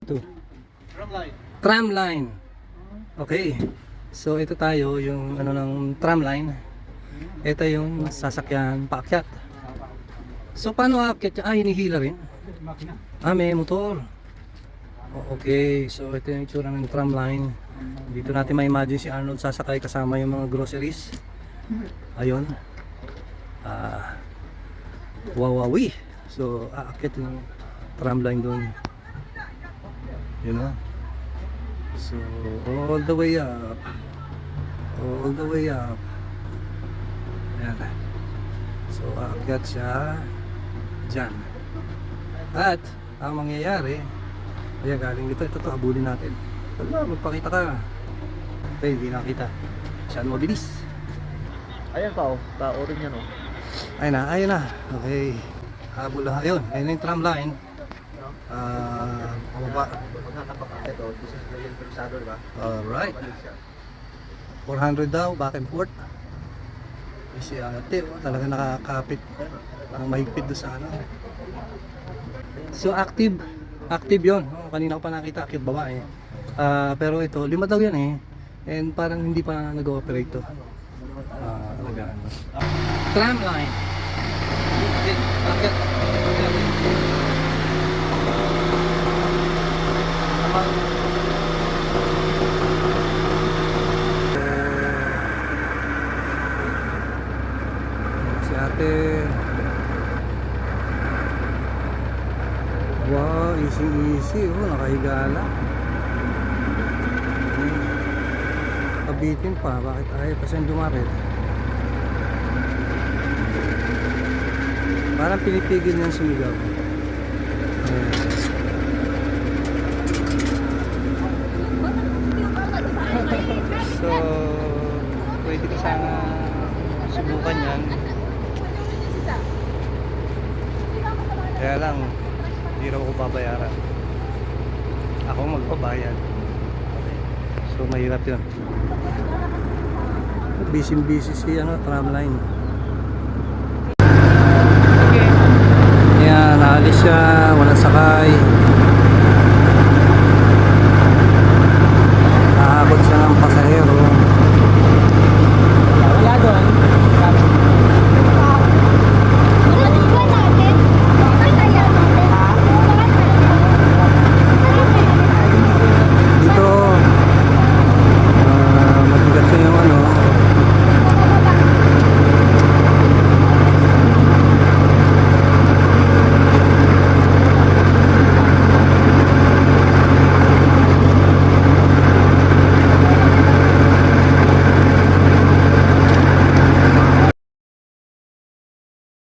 Ito. Tram line. Okay. So ito tayo yung ano ng tram line. Ito yung sasakyan paakyat. So paano aakyat? Hinihila rin. May motor. Okay, so ito yung itsura ng tram line. Dito natin ma-imagine si Arnold sasakay kasama yung mga groceries. Ayun. Wawawi. So aakyat yung tram line doon. You know? So all the way up. All the way up. Ayan. So aakyat siya dyan. At ang mangyayari, ayan, galing dito, ito habulin natin. Magpakita ka. Okay, hindi nakita. Saan mabilis? Ayan pa, tao rin yan, oh. Ayun na. Okay. Habol na. Ayun, ayun na yung tram line. Pababa. Ito, this is yung persado, diba? Alright. 400 daw, back and forth. Si ate, talaga nakakapit. Parang mahigpit doon sa ano. So active yon. Kanina ko pa nakita, active babae. Pero ito, 5 daw yan eh. And parang hindi pa nag-ooperate to. Tram line. Okay, akit. Si ate. Wow, easy. Nakahiga lang. Kabitin pa, bakit ayaw pa siyang dumapit? Parang pinipigil niyang sumigaw. So, pwede ko sana subukan yan. Kaya lang, hindi raw ko babayaran. Ako magbabayad. So mahirap yun. Busy si tram line. Okay. Yan, naalis siya, walang sakay.